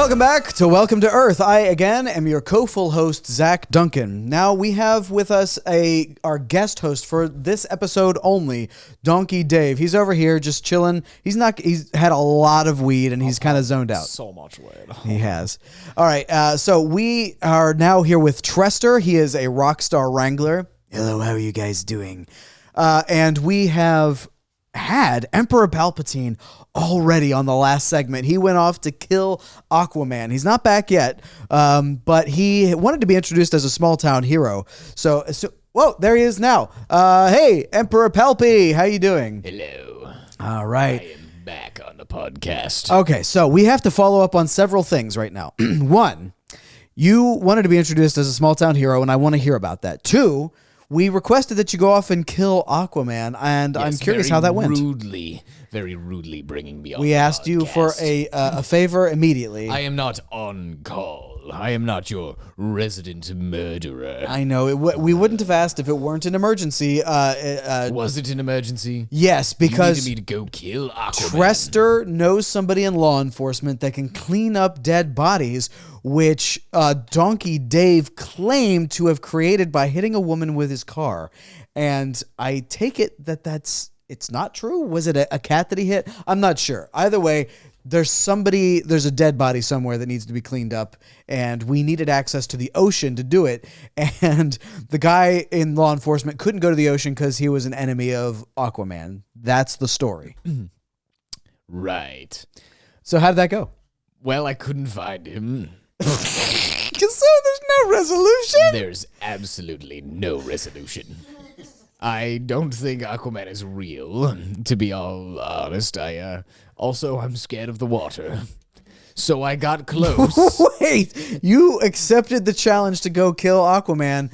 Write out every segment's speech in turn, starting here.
Welcome back to Welcome to Earth. I, again, am your co-full host, Zach Duncan. Now, we have with us our guest host for this episode only, Donkey Dave. He's over here just chilling. He's had a lot of weed, and he's kind of zoned out. So much weed. He has. All right, so we are now here with Trester. He is a rock star wrangler. Hello, how are you guys doing? And we have had Emperor Palpatine already on the last segment. He went off to kill Aquaman. He's not back yet, but he wanted to be introduced as a small town hero. So whoa, there he is now. Hey, Emperor Palpy, how you doing? Hello. All right. I am back on the podcast. Okay, so we have to follow up on several things right now. One, you wanted to be introduced as a small town hero, and I want to hear about that. Two, we requested that you go off and kill Aquaman, and yes, I'm curious how that went. Very rudely bringing me on. We asked you for a favor immediately. I am not on call. I am not your resident murderer. I know. We wouldn't have asked if it weren't an emergency. Was it an emergency? Yes, because you needed me to go kill Aquaman. Trester knows somebody in law enforcement that can clean up dead bodies, which Donkey Dave claimed to have created by hitting a woman with his car. And I take it it's not true. Was it a cat that he hit? I'm not sure. Either way, there's a dead body somewhere that needs to be cleaned up, and we needed access to the ocean to do it. And the guy in law enforcement couldn't go to the ocean because he was an enemy of Aquaman. That's the story. Right. So how did that go? Well, I couldn't find him. So there's no resolution? There's absolutely no resolution. I don't think Aquaman is real, to be all honest. I'm scared of the water. So I got close. Wait, you accepted the challenge to go kill Aquaman,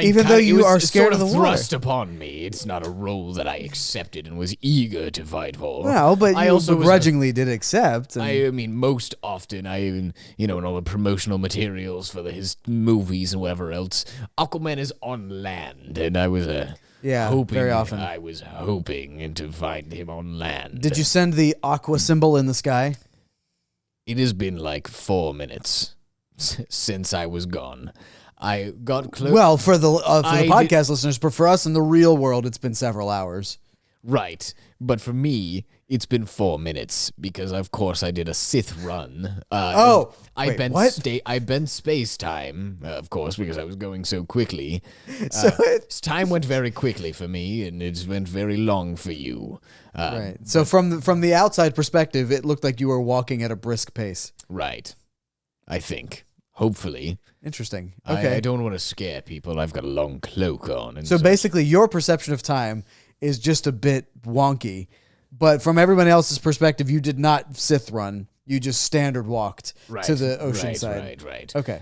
even though you are scared of the water. Thrust upon me. It's not a role that I accepted and was eager to fight for. Well, but you also begrudgingly did accept. I mean, most often, in all the promotional materials for his movies and whatever else, Aquaman is on land, and I was very often. I was hoping to find him on land. Did you send the aqua symbol in the sky? It has been like 4 minutes since I was gone. I got close. Well, for the podcast listeners, but for us in the real world, it's been several hours. Right, but for me, it's been 4 minutes because, of course, I did a Sith run. I bent space time, of course, because I was going so quickly. Time went very quickly for me, and it went very long for you. Right. So from the outside perspective, it looked like you were walking at a brisk pace. Right. I think. Hopefully. Interesting. Okay. I don't want to scare people. I've got a long cloak on. And so basically, your perception of time is just a bit wonky. But from everyone else's perspective, you did not Sith run. You just standard walked to the ocean side. Right. Okay.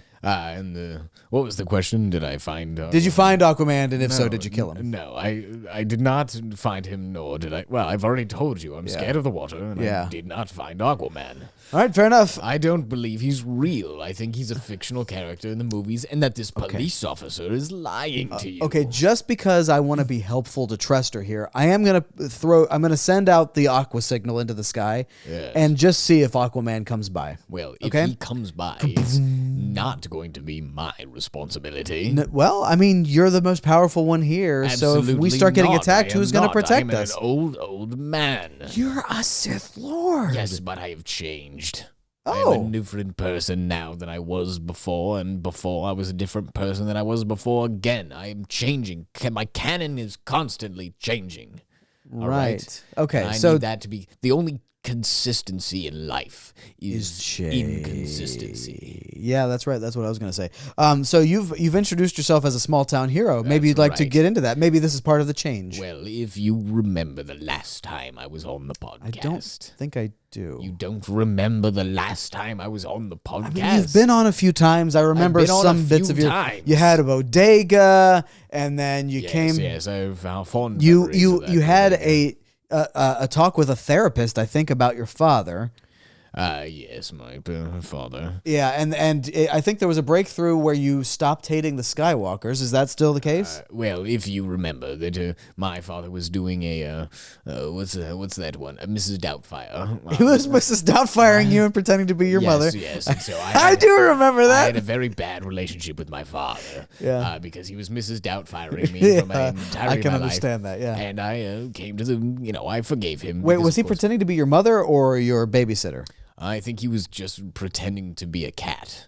What was the question? Did I find... did you find Aquaman, and if so, did you kill him? No, I did not find him, nor did I... Well, I've already told you, I'm scared of the water, and I did not find Aquaman. All right, fair enough. I don't believe he's real. I think he's a fictional character in the movies, and that this police officer is lying to you. Okay, just because I want to be helpful to Trester here, I'm gonna send out the aqua signal into the sky, and just see if Aquaman comes by. Well, if he comes by, it's not going to be my responsibility. Well, I mean, you're the most powerful one here, Absolutely so if we start getting attacked, who's going to protect us? I'm an old man. You're a Sith Lord. Yes, but I have changed. I'm a different person now than I was before, and before I was a different person than I was before again. I am changing. My canon is constantly changing. Right. Okay, I need that to be the only consistency in life is inconsistency. Yeah, that's right. That's what I was going to say. So you've introduced yourself as a small town hero. Maybe you'd like to get into that. Maybe this is part of the change. Well, if you remember the last time I was on the podcast. I don't think I do. You don't remember the last time I was on the podcast? I mean, you've been on a few times. I remember some bits of your... You had a bodega, and then you came... Yes, I've fond You had a talk with a therapist, I think, about your father. Yes, my father. Yeah, and I think there was a breakthrough where you stopped hating the Skywalkers. Is that still the case? Well, if you remember that my father was doing a what's that one? Mrs. Doubtfire. He was Mrs. Doubtfiring you and pretending to be your mother. Yes. And so I do remember that. I had a very bad relationship with my father. Yeah. Because he was Mrs. Doubtfiring me for my entire I can life. understand that. Yeah. And I came to the, I forgave him. Wait, because, was he of course, pretending to be your mother or your babysitter? I think he was just pretending to be a cat.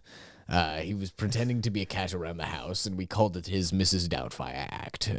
He was pretending to be a cat around the house, and we called it his Mrs. Doubtfire act.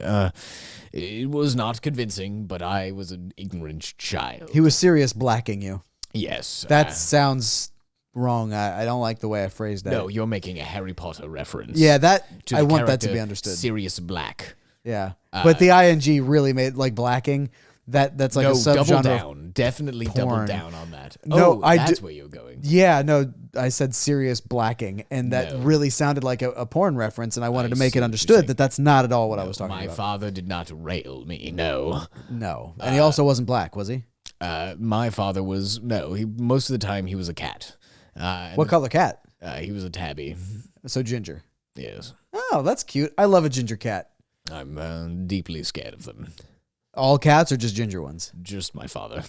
It was not convincing, but I was an ignorant child. He was serious blacking you. Yes. That sounds wrong. I don't like the way I phrased that. No, you're making a Harry Potter reference. Yeah, to I the want that to character be understood. Sirius Black. Yeah, but the ing really made like blacking. That's like a subgenre. Double down. Definitely porn. double down on that. No, that's where you're going. Yeah, no, I said serious blacking, and that really sounded like a porn reference, and I wanted to make it understood that that's not at all what I was talking about. My father did not rail me, no. No, and he also wasn't black, was he? My father was, no, most of the time he was a cat. What color cat? He was a tabby. So ginger. Yes. Oh, that's cute. I love a ginger cat. I'm deeply scared of them. All cats or just ginger ones? Just my father.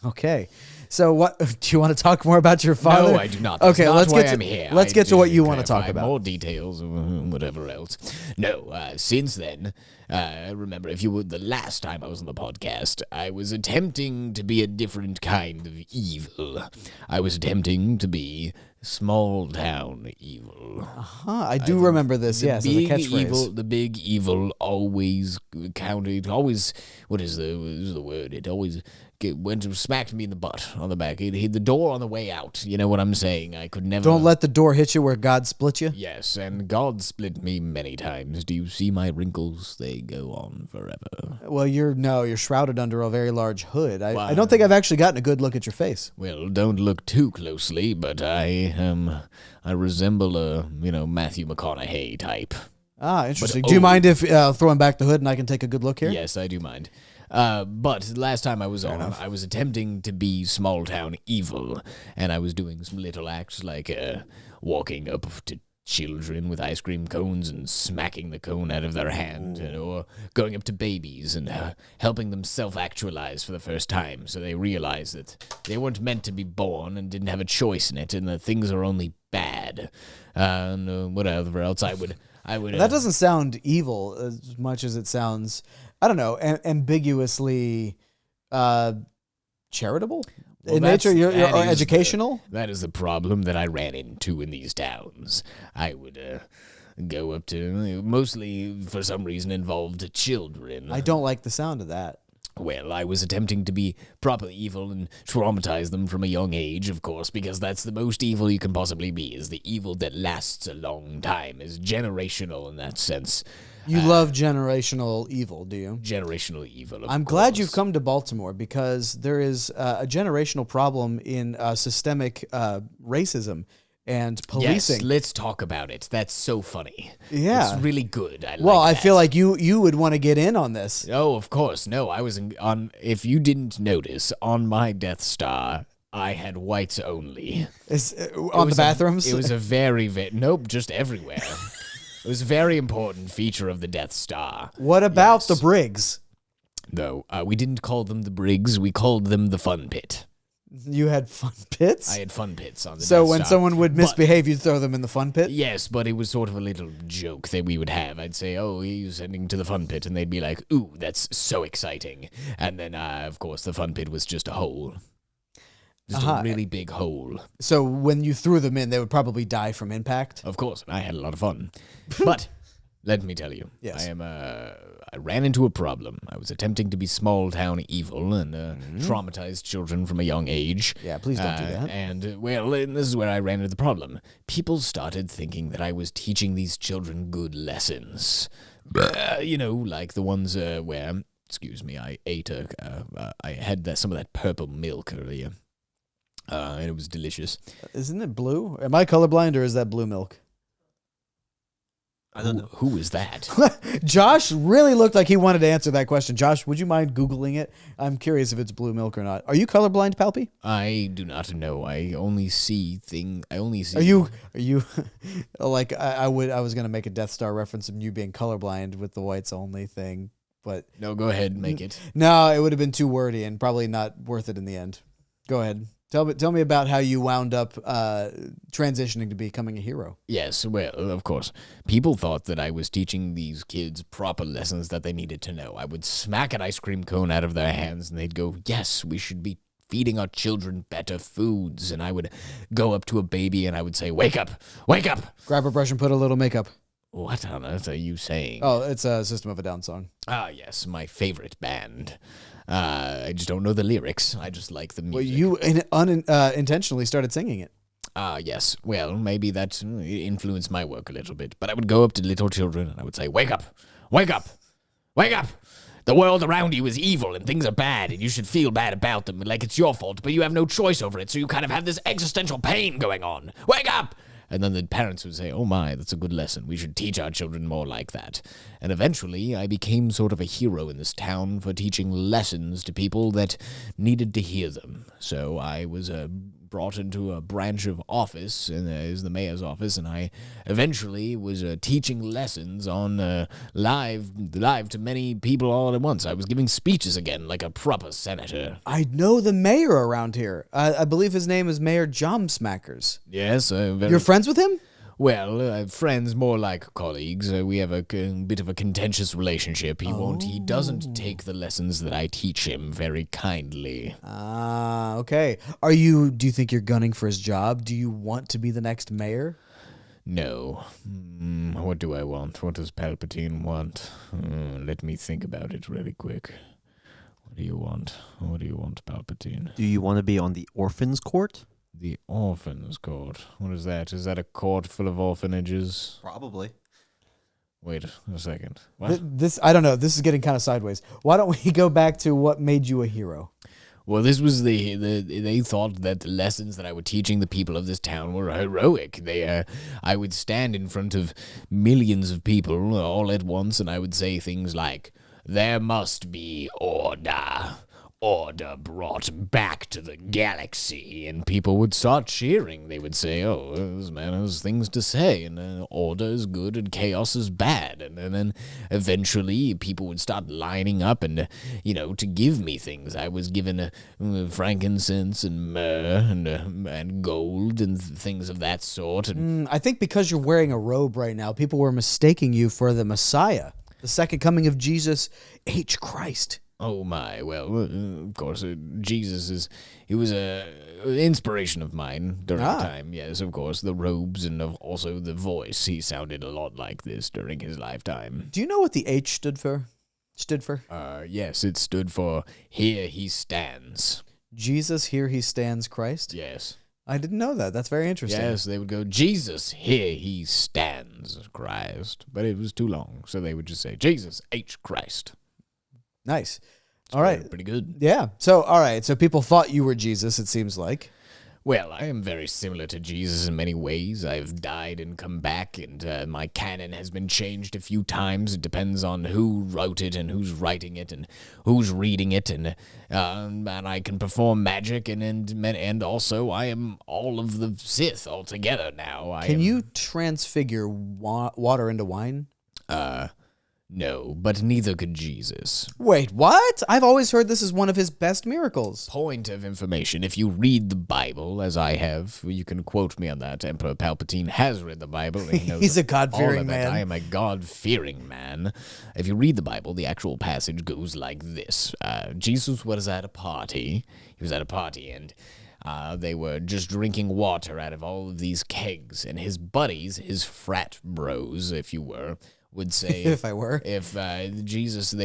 Okay. So what do you want to talk more about your father? No, I do not. That's okay, not let's why get to I'm here. let's get to what you want to talk about. More details or whatever else. No, since then, remember, if you were the last time I was on the podcast, I was attempting to be a different kind of evil. I was attempting to be small town evil. I do remember this, yes, as a catchphrase. The big evil always counted, always, what is the word? It always went and smacked me in the butt on the back. It hit the door on the way out. You know what I'm saying? I could never... Don't let the door hit you where God split you? Yes, and God split me many times. Do you see my wrinkles? They go on forever. Well, you're shrouded under a very large hood. I don't think I've actually gotten a good look at your face. Well, don't look too closely, but I resemble a, Matthew McConaughey type. Ah, interesting. Do you mind if throwing back the hood and I can take a good look here? Yes, I do mind. But last time I was on, I was attempting to be small town evil, and I was doing some little acts like walking up to children with ice cream cones and smacking the cone out of their hand, or going up to babies and helping them self-actualize for the first time so they realize that they weren't meant to be born and didn't have a choice in it, and that things are only bad. And whatever else I would... that doesn't sound evil as much as it sounds, I don't know, ambiguously charitable in nature. You're educational. That is the problem that I ran into in these towns. I would go up to, mostly for some reason involved children. I don't like the sound of that. Well, I was attempting to be properly evil and traumatize them from a young age, of course, because that's the most evil you can possibly be, is the evil that lasts a long time, is generational in that sense. You love generational evil, do you? Generational evil, I'm glad you've come to Baltimore, because there is a generational problem in systemic racism and policing. Yes, let's talk about it. That's so funny. Yeah. It's really good. I feel like you would want to get in on this. Oh, of course. No, I was on, if you didn't notice, on my Death Star, I had whites only. On the bathrooms? It was a nope, just everywhere. It was a very important feature of the Death Star. What about the Briggs? No, we didn't call them the Briggs. We called them the Fun Pit. You had fun pits? I had fun pits on the Death So when Star. someone would misbehave, you'd throw them in the fun pit? Yes, but it was sort of a little joke that we would have. I'd say, oh, he's heading to the fun pit, and they'd be like, ooh, that's so exciting. And then, of course, the fun pit was just a hole. Just a really big hole. So when you threw them in, they would probably die from impact? Of course, and I had a lot of fun. But let me tell you, yes. I ran into a problem. I was attempting to be small town evil and traumatize children from a young age. Yeah, please don't do that. And this is where I ran into the problem. People started thinking that I was teaching these children good lessons. Like the ones where, excuse me, I ate I had some of that purple milk earlier. And it was delicious. Isn't it blue? Am I colorblind, or is that blue milk? I don't know. Who is that? Josh really looked like he wanted to answer that question. Josh, would you mind Googling it? I'm curious if it's blue milk or not. Are you colorblind, Palpy? I do not know. I only see. Are you like I was gonna make a Death Star reference of you being colorblind with the whites only thing, but No, go ahead and make it. no, it would have been too wordy and probably not worth it in the end. Go ahead. Tell me about how you wound up transitioning to becoming a hero. Yes, well, of course. People thought that I was teaching these kids proper lessons that they needed to know. I would smack an ice cream cone out of their hands and they'd go, "Yes, we should be feeding our children better foods." And I would go up to a baby and I would say, "Wake up, wake up." Grab a brush and put a little makeup. What on earth are you saying? Oh, it's a System of a Down song. Ah, yes, my favorite band. I just don't know the lyrics. I just like the music. Well, you unintentionally started singing it. Ah, yes. Well, maybe that influenced my work a little bit. But I would go up to little children and I would say, "Wake up! Wake up! Wake up! The world around you is evil and things are bad and you should feel bad about them like it's your fault, but you have no choice over it, so you kind of have this existential pain going on. Wake up!" And then the parents would say, "Oh my, that's a good lesson. We should teach our children more like that." And eventually, I became sort of a hero in this town for teaching lessons to people that needed to hear them. So I was brought into a branch of office, and is the mayor's office, and I eventually was teaching lessons on live to many people all at once. I was giving speeches again, like a proper senator. I know the mayor around here. I believe his name is Mayor Jomsmackers. Yes, You're friends with him? Well, friends, more like colleagues. We have a bit of a contentious relationship. He doesn't take the lessons that I teach him very kindly. Ah, okay. Do you think you're gunning for his job? Do you want to be the next mayor? No. What do I want? What does Palpatine want? Let me think about it really quick. What do you want? What do you want, Palpatine? Do you want to be on the orphans' court? The orphans' court. What is that? Is that a court full of orphanages? Probably. Wait a second. What? This I don't know. This is getting kind of sideways. Why don't we go back to what made you a hero? Well, this was they thought that the lessons that I was teaching the people of this town were heroic. I would stand in front of millions of people all at once, and I would say things like, "There must be order. Order brought back to the galaxy," and people would start cheering. They would say, "Oh, this man has things to say, and order is good and chaos is bad." And then eventually people would start lining up and, to give me things. I was given frankincense and myrrh and gold and things of that sort. And I think because you're wearing a robe right now, people were mistaking you for the Messiah, the second coming of Jesus H. Christ. Oh my, well, of course, Jesus he was a inspiration of mine during the time. Yes, of course, the robes and also the voice. He sounded a lot like this during his lifetime. Do you know what the H stood for? Yes, it stood for "Here He Stands." Jesus, here he stands, Christ? Yes. I didn't know that. That's very interesting. Yes, they would go, "Jesus, here he stands, Christ." But it was too long, so they would just say, "Jesus H. Christ." Nice. All right. Pretty good. Yeah. So, all right. So people thought you were Jesus, it seems like. Well, I am very similar to Jesus in many ways. I've died and come back, and my canon has been changed a few times. It depends on who wrote it and who's writing it and who's reading it, and I can perform magic, and also I am all of the Sith altogether now. Can you transfigure water into wine? No, but neither could Jesus. Wait, what? I've always heard this is one of his best miracles. Point of information. If you read the Bible, as I have, you can quote me on that. Emperor Palpatine has read the Bible. And he knows He's a God-fearing man. I am a God-fearing man. If you read the Bible, the actual passage goes like this. Jesus was at a party. He was at a party, and they were just drinking water out of all of these kegs. And his buddies, his frat bros, if you were, would say, they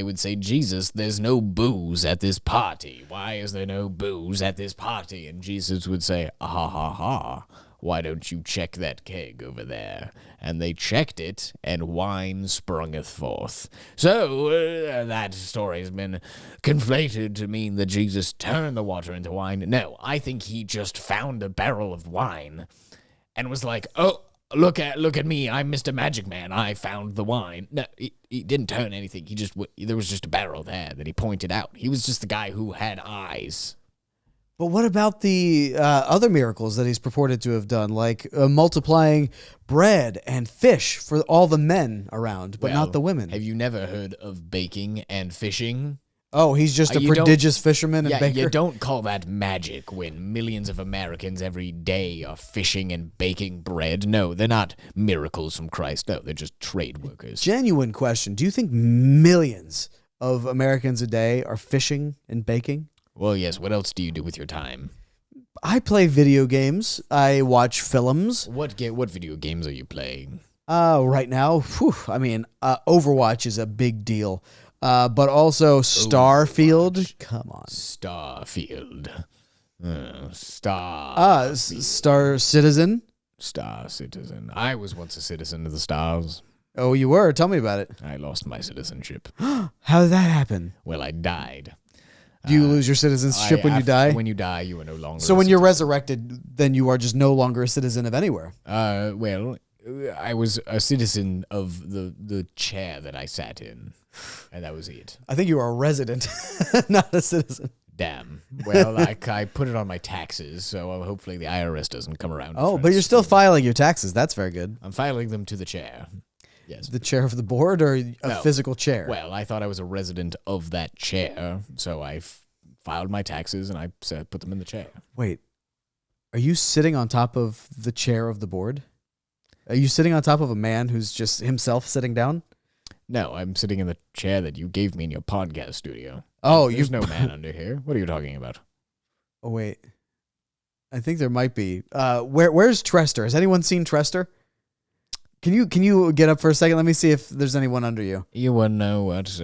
would say, "Jesus, there's no booze at this party. Why is there no booze at this party?" And Jesus would say, "Ha ha ha, why don't you check that keg over there?" And they checked it, and wine sprungeth forth. So that story has been conflated to mean that Jesus turned the water into wine. No, I think he just found a barrel of wine and was like, "Oh, look at me. I'm Mr. Magic Man. I found the wine. No, he didn't turn anything. There was just a barrel there that he pointed out. He was just the guy who had eyes. But what about the other miracles that he's purported to have done, like multiplying bread and fish for all the men around, but not the women? Have you never heard of baking and fishing? Oh, he's just a prodigious fisherman and baker? You don't call that magic when millions of Americans every day are fishing and baking bread. No, they're not miracles from Christ. No, they're just trade workers. Genuine question. Do you think millions of Americans a day are fishing and baking? Well, yes. What else do you do with your time? I play video games. I watch films. What video games are you playing? Right now, Overwatch is a big deal. But also Starfield. Overwatch. Come on. Starfield. Star Citizen. Star Citizen. I was once a citizen of the stars. Oh, you were? Tell me about it. I lost my citizenship. How did that happen? Well, I died. Do you lose your citizenship when you die? When you die, you are no longer So when you're resurrected, then you are just no longer a citizen of anywhere. Well, I was a citizen of the chair that I sat in, and that was it. I think you were a resident, not a citizen. Damn. Well, I put it on my taxes, so hopefully the IRS doesn't come around. Oh, but you're still filing your taxes. That's very good. I'm filing them to the chair. Yes. The chair of the board or a physical chair? Well, I thought I was a resident of that chair, so I filed my taxes and I put them in the chair. Wait, are you sitting on top of the chair of the board? Are you sitting on top of a man who's just himself sitting down? No, I'm sitting in the chair that you gave me in your podcast studio. Oh, there's no man under here. What are you talking about? Oh, wait. I think there might be. Where's Trester? Has anyone seen Trester? Can you get up for a second? Let me see if there's anyone under you. You want to know what?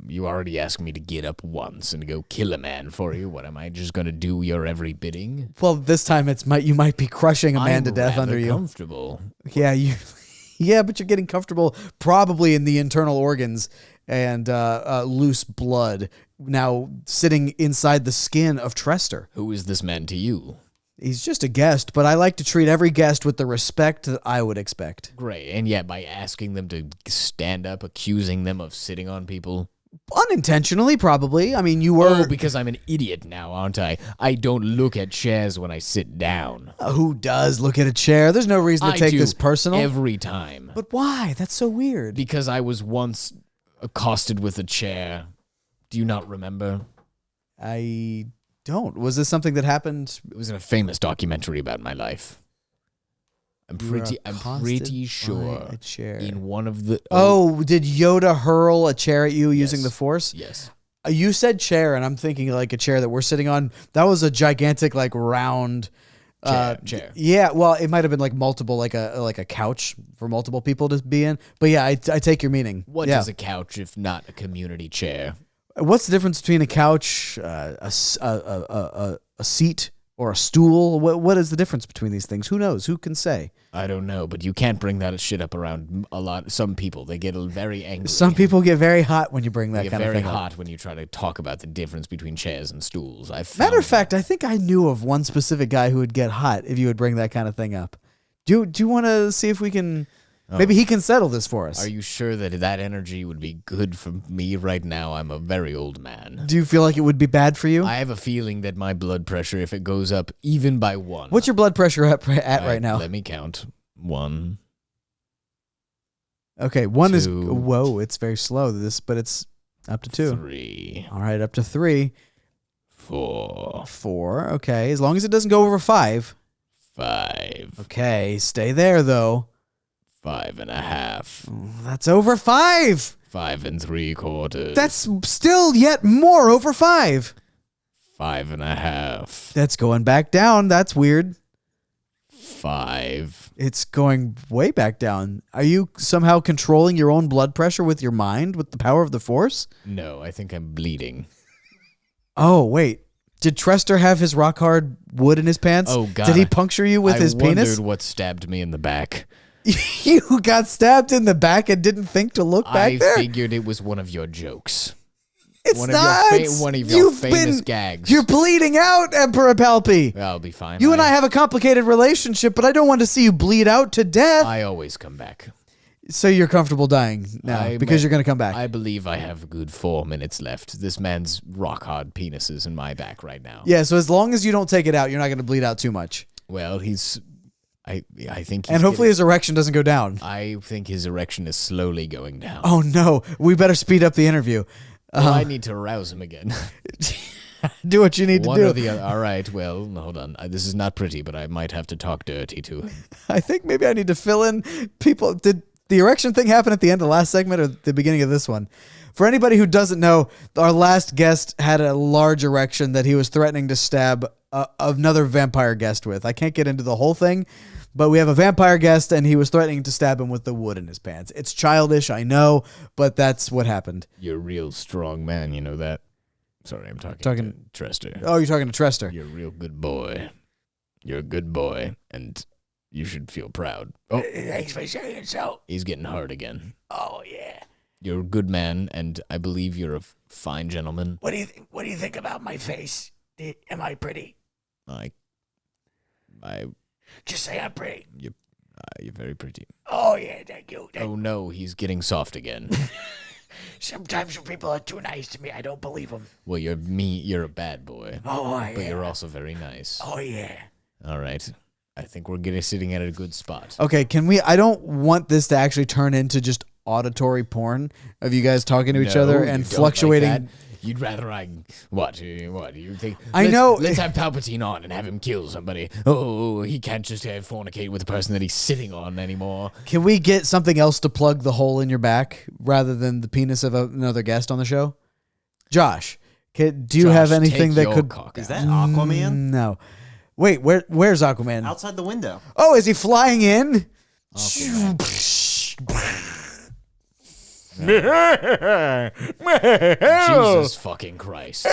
You already asked me to get up once and go kill a man for you. What, am I just going to do your every bidding? Well, this time you might be crushing a man to death under you. Comfortable. Yeah, but you're getting comfortable probably in the internal organs and loose blood now sitting inside the skin of Trester. Who is this man to you? He's just a guest, but I like to treat every guest with the respect that I would expect. Great. And yet by asking them to stand up, accusing them of sitting on people? Unintentionally, probably. I mean, you were... Oh, because I'm an idiot now, aren't I? I don't look at chairs when I sit down. Who does look at a chair? There's no reason to take this personal. Every time. But why? That's so weird. Because I was once accosted with a chair. Do you not remember? I don't. Was this something that happened? It was in a famous documentary about my life. I'm pretty sure a chair. In one of the... Oh, did Yoda hurl a chair at you using the Force? Yes. You said chair, and I'm thinking like a chair that we're sitting on. That was a gigantic, like, round... chair. Yeah, well, it might have been like multiple, like a couch for multiple people to be in. But yeah, I take your meaning. What is a couch if not a community chair? What's the difference between a couch, a seat, or a stool? What is the difference between these things? Who knows? Who can say? I don't know, but you can't bring that shit up around a lot. Some people, they get very angry. Some people get very hot when you bring that kind of thing up. They get very hot when you try to talk about the difference between chairs and stools. Matter of fact, I think I knew of one specific guy who would get hot if you would bring that kind of thing up. Do you want to see if we can... Maybe he can settle this for us. Are you sure that energy would be good for me right now? I'm a very old man. Do you feel like it would be bad for you? I have a feeling that my blood pressure, if it goes up even by 1... What's your blood pressure at right now? Let me count. 1. Okay, 1 2, is... Whoa, it's very slow, but it's up to 2. 3. All right, up to 3. 4. 4, okay. As long as it doesn't go over 5. 5. Okay, stay there, though. 5.5. That's over 5. 5 3/4. That's still yet more over 5. 5.5. That's going back down. That's weird. 5. It's going way back down. Are you somehow controlling your own blood pressure with your mind, with the power of the Force? No, I think I'm bleeding. Oh, wait. Did Trester have his rock hard wood in his pants? Oh, God. Did he puncture you with his penis? I wondered what stabbed me in the back. You got stabbed in the back and didn't think to look back there? I figured it was one of your jokes. It's one not. One of your famous gags. You're bleeding out, Emperor Palpy. I'll be fine. You and I have a complicated relationship, but I don't want to see you bleed out to death. I always come back. So you're comfortable dying now because you're going to come back. I believe I have a good 4 minutes left. This man's rock-hard penis is in my back right now. Yeah, so as long as you don't take it out, you're not going to bleed out too much. Well, I think he's and hopefully his erection doesn't go down. I think his erection is slowly going down. Oh, no. We better speed up the interview. Well, I need to arouse him again. Do what you need to do. One or the other. All right, well, hold on. This is not pretty, but I might have to talk dirty to him. I think maybe I need to fill in people. Did the erection thing happen at the end of the last segment or the beginning of this one? For anybody who doesn't know, our last guest had a large erection that he was threatening to stab another vampire guest with. I can't get into the whole thing, but we have a vampire guest, and he was threatening to stab him with the wood in his pants. It's childish, I know, but that's what happened. You're a real strong man, you know that? Sorry, I'm talking to Trester. Oh, you're talking to Trester. You're a real good boy. You're a good boy, and you should feel proud. Oh, thanks for saying so. He's getting hard again. Oh yeah. You're a good man, and I believe you're a fine gentleman. What do you think about my face? Am I pretty? I Just say I'm pretty. You're very pretty. Oh yeah, thank you. Oh no, he's getting soft again. Sometimes when people are too nice to me, I don't believe them. Well, you're a bad boy. Oh yeah. But you're also very nice. Oh yeah. All right. I think we're sitting at a good spot. Okay, can we? I don't want this to actually turn into just auditory porn of you guys talking to each other and fluctuating. Like you'd rather what do you think? Know. Let's have Palpatine on and have him kill somebody. Oh, he can't just fornicate with the person that he's sitting on anymore. Can we get something else to plug the hole in your back rather than the penis of another guest on the show? Josh, do you have anything that could? Is that Aquaman? No. Wait, where's Aquaman? Outside the window. Oh, is he flying in? Jesus fucking Christ.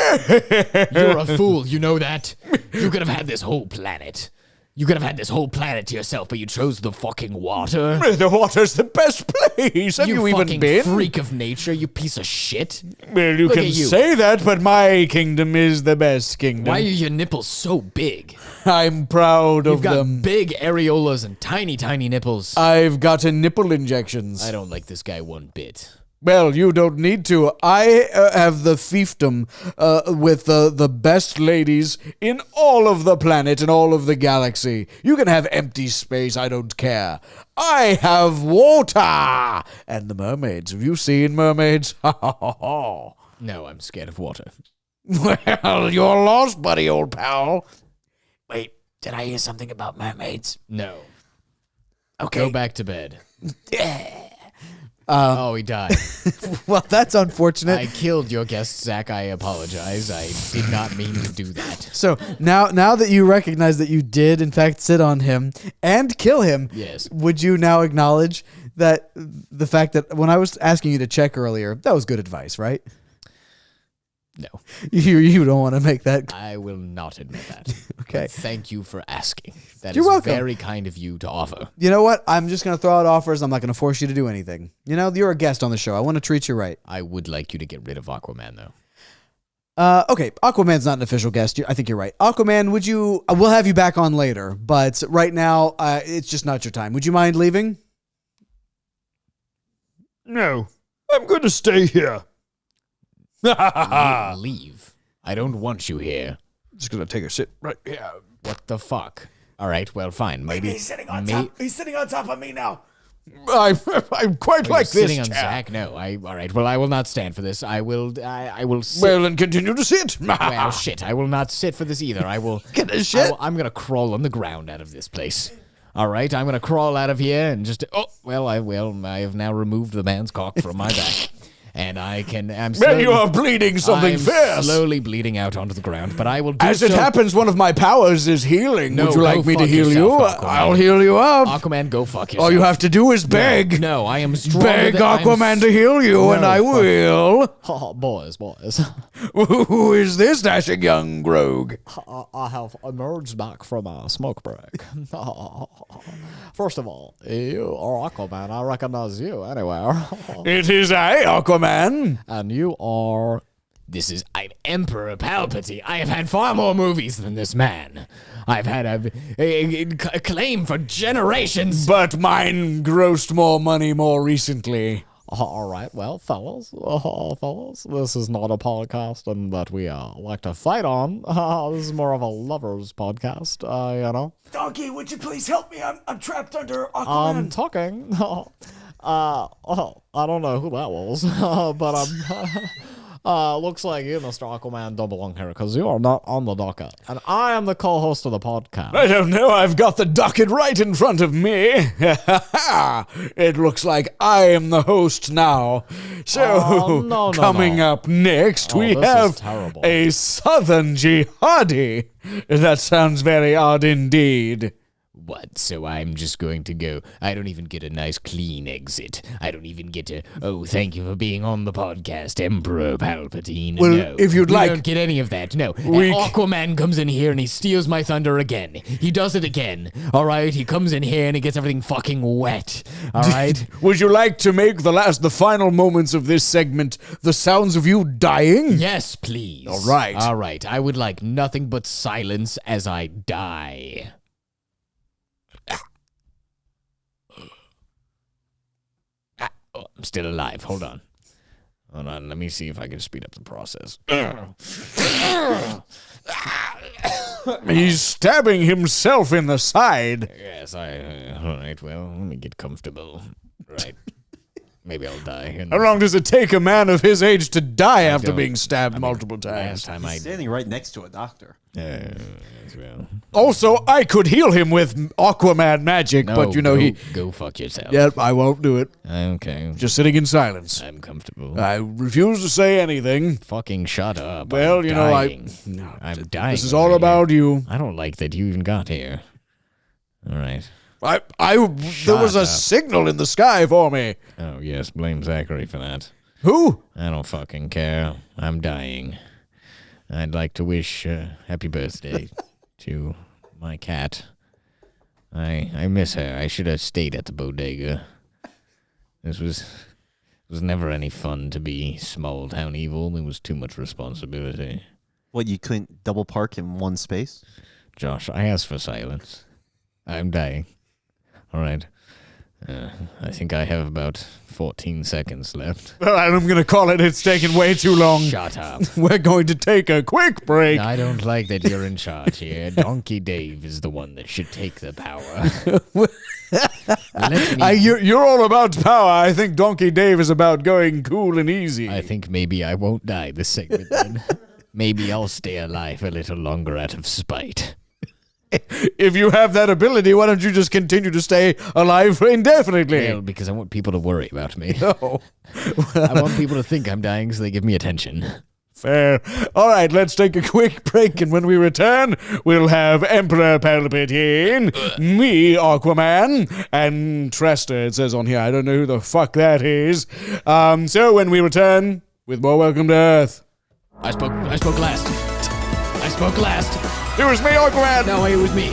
You're a fool, you know that? You could have had this whole planet. You could have had this whole planet to yourself, but you chose the fucking water. The water's the best place. Have you even been? Freak of nature, you piece of shit. Well, you can say that, but my kingdom is the best kingdom. Why are your nipples so big? I'm proud of them. You've got big areolas and tiny, tiny nipples. I've gotten nipple injections. I don't like this guy one bit. Well, you don't need to. I have the fiefdom with the best ladies in all of the planet and all of the galaxy. You can have empty space, I don't care. I have water! And the mermaids. Have you seen mermaids? No, I'm scared of water. Well, you're lost, buddy, old pal. Wait, did I hear something about mermaids? No. Okay. Go back to bed. Oh, he died. Well, that's unfortunate. I killed your guest, Zach. I apologize. I did not mean to do that. So now that you recognize that you did, in fact, sit on him and kill him, yes, would you now acknowledge that the fact that when I was asking you to check earlier, that was good advice, right? No. You don't want to make that. I will not admit that. Okay. But thank you for asking. That You're is welcome. very kind of you to offer. You know what? I'm just going to throw out offers. I'm not going to force you to do anything. You know, you're a guest on the show. I want to treat you right. I would like you to get rid of Aquaman, though. Okay, Aquaman's not an official guest. I think you're right. Aquaman, would you... we'll have you back on later, but right now, it's just not your time. Would you mind leaving? No, I'm going to stay here. Leave. I don't want you here. Just going to take a sit right here. What the fuck? All right, well, fine. Maybe He's sitting on top. He's sitting on top of me now. I'm quite like this, sitting on chap. Zach? No. All right. Well, I will not stand for this. I will sit. Well, and continue to sit. Well, shit. I will not sit for this either. I will. I'm gonna crawl on the ground out of this place. All right. I'm gonna crawl out of here and just. Oh, well. I have now removed the man's cock from my back. And I'm slowly, well, you are bleeding something fierce. Slowly bleeding out onto the ground, but I will do As it happens, one of my powers is healing. No, would you like me to heal yourself, you? Aquaman. I'll heal you up. Aquaman, go fuck yourself. All you have to do is beg. No, I am stronger Beg than, Aquaman to heal you, and I will. Oh, boys. Who is this dashing young rogue? I have emerged back from a smoke break. First of all, you are Aquaman. I recognize you anywhere. It is I, Aquaman. And you are I'm Emperor Palpatine. I have had far more movies than this man. I've had a claim for generations. But mine grossed more money more recently. All right, well, fellas, this is not a podcast that we like to fight on. This is more of a lovers podcast, you know. Donkey, would you please help me? I'm trapped under Aquaman. I'm talking. I don't know who that was, but looks like you, Mr. Aquaman, don't belong here because you are not on the docket, and I am the co-host of the podcast. I don't know. I've got the docket right in front of me. It looks like I am the host now. So, coming up next, we have a Southern Jihadi. That sounds very odd indeed. What? So I'm just going to go. I don't even get a nice clean exit. I don't even get a, oh, thank you for being on the podcast, Emperor Palpatine. Well, no, if you'd like. I don't get any of that. No. Aquaman comes in here and he steals my thunder again. He does it again. All right? He comes in here and he gets everything fucking wet. All right? Would you like to make the final moments of this segment the sounds of you dying? Yes, please. All right. All right. I would like nothing but silence as I die. Oh, I'm still alive. Hold on. Let me see if I can speed up the process. He's stabbing himself in the side. Yes, all right, well, let me get comfortable. Right. Maybe I'll die. How long does it take a man of his age to die after being stabbed multiple times? He's standing right next to a doctor. As well. Also, I could heal him with Aquaman magic, No, but go fuck yourself. Yep, I won't do it. Okay. Just sitting in silence. I'm comfortable. I refuse to say anything. Fucking shut up. Well, I'm dying. I'm dying. This is all about you. I don't like that you even got here. All right. There was a signal in the sky for me. Oh, yes, blame Zachary for that. Who? I don't fucking care. I'm dying. I'd like to wish happy birthday to my cat. I miss her. I should have stayed at the bodega. This was never any fun to be small town evil. There was too much responsibility. What, you couldn't double park in one space? Josh, I asked for silence. I'm dying. All right. I think I have about 14 seconds left. Well, I'm going to call it. It's taken way too long. Shut up. We're going to take a quick break. I don't like that you're in charge here. Donkey Dave is the one that should take the power. You're all about power. I think Donkey Dave is about going cool and easy. I think maybe I won't die this segment then. Maybe I'll stay alive a little longer out of spite. If you have that ability, why don't you just continue to stay alive indefinitely? Well, because I want people to worry about me. No. I want people to think I'm dying so they give me attention. Fair. All right, let's take a quick break, and when we return, we'll have Emperor Palpatine, me, Aquaman, and Trester, it says on here. I don't know who the fuck that is. So when we return, with more Welcome to Earth. I spoke last. I spoke last. It was me, Aquaman. No, it was me.